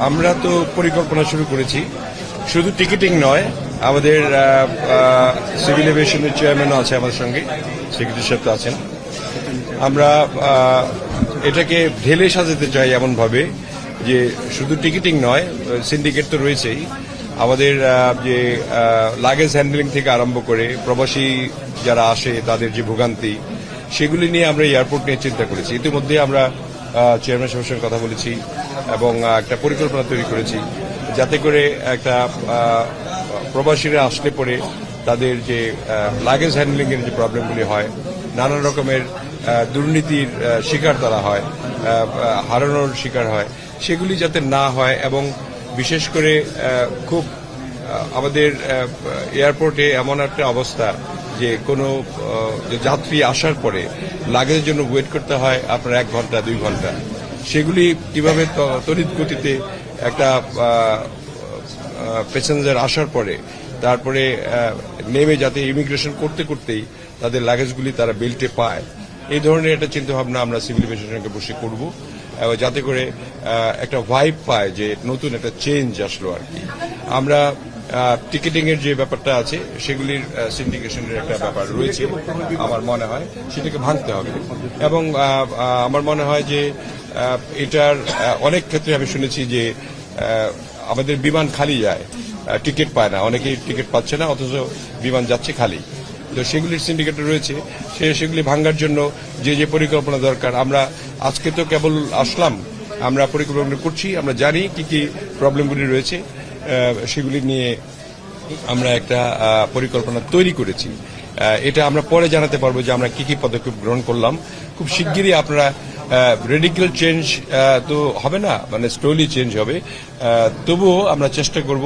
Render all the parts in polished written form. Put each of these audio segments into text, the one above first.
আমরা তো পরিকল্পনা শুরু করেছি, শুধু টিকিটিং নয়, আমাদের সিভিল এভিয়েশনের চেয়ারম্যানও আছে আমাদের সঙ্গে, সেক্রেটারি সাহেব তো আছেন। আমরা এটাকে ঢেলে সাজাতে চাই এমনভাবে যে শুধু টিকিটিং নয়, সিন্ডিকেট তো রয়েছেই, আমাদের যে লাগেজ হ্যান্ডলিং থেকে আরম্ভ করে প্রবাসী যারা আসে তাদের যে ভোগান্তি, সেগুলি নিয়ে আমরা এয়ারপোর্ট নিয়ে চিন্তা করেছি। ইতিমধ্যে আমরা চেয়ারম্যান সাহেবের সঙ্গে কথা বলেছি এবং একটা পরিকল্পনা তৈরি করেছি যাতে করে একটা প্রবাসীরা আসলে পরে তাদের যে লাগেজ হ্যান্ডলিং এর যে প্রবলেমগুলি হয়, নানান রকমের দুর্নীতির শিকার তারা হয়, হারানোর শিকার হয়, সেগুলি যাতে না হয় এবং বিশেষ করে খুব আমাদের এয়ারপোর্টে এমন একটা অবস্থা যে কোনো যাত্রী আসার পরে লাগেজের জন্য ওয়েট করতে হয় আপনার 1 ঘন্টা 2 ঘন্টা, সেগুলি কিভাবে তড়িৎ গতিতে একটা প্যাসেঞ্জার আসার পরে তারপরে নেমে যাতে ইমিগ্রেশন করতে করতেই তাদের লাগেজগুলি তারা বেল্টে পায়, এই ধরনের একটা চিন্তাভাবনা আমরা সিভিল এভিয়েশনের সঙ্গে বসে করব, যাতে করে একটা ভাইব পায় যে নতুন একটা চেঞ্জ আসলো আর কি। আমরা টিকিটিং এর যে ব্যাপারটা আছে সেগুলির সিন্ডিকেশনের একটা ব্যাপার রয়েছে, আমার মনে হয় সেটাকে ভাঙতে হবে এবং আমার মনে হয় যে এটার অনেক ক্ষেত্রে আমি শুনেছি যে আমাদের বিমান খালি যায়, টিকিট পায় না, অনেকেই টিকিট পাচ্ছে না অথচ বিমান যাচ্ছে খালি। তো সেগুলির সিন্ডিকেট রয়েছে, সেগুলি ভাঙার জন্য যে যে পরিকল্পনা দরকার, আমরা আজকে তো কেবল আসলাম, আমরা পরিকল্পনা করছি, আমরা জানি কি কি প্রবলেমগুলি রয়েছে, সেগুলি নিয়ে আমরা একটা পরিকল্পনা তৈরি করেছি। এটা আমরা পরে জানাতে পারবো যে আমরা কি কি পদক্ষেপ গ্রহণ করলাম। খুব শিগগিরই আপনারা রেডিক্যাল চেঞ্জ তো হবে না, মানে স্লোলি চেঞ্জ হবে, তবুও আমরা চেষ্টা করব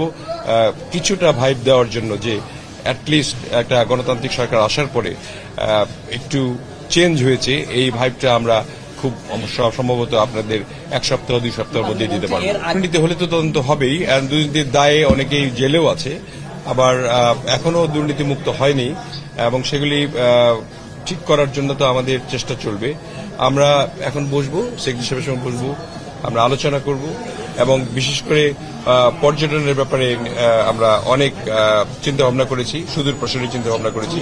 কিছুটা ভাইব দেওয়ার জন্য যে অ্যাটলিস্ট একটা গণতান্ত্রিক সরকার আসার পরে একটু চেঞ্জ হয়েছে, এই ভাইবটা আমরা খুব সম্ভবত আপনাদের 1 সপ্তাহ 2 সপ্তাহের মধ্যে দিতে পারবো। দুর্নীতি হলে তো তদন্ত হবেই, দুর্নীতির দায়ে অনেকেই জেলেও আছে, আবার এখনো দুর্নীতি মুক্ত হয়নি এবং সেগুলি ঠিক করার জন্য তো আমাদের চেষ্টা চলবে। আমরা এখন বসবো, সেক্রেটারি সাহেবের সঙ্গে বসবো, আমরা আলোচনা করব এবং বিশেষ করে পর্যটনের ব্যাপারে আমরা অনেক চিন্তা ভাবনা করেছি, সুদূর প্রসারী চিন্তা ভাবনা করেছি।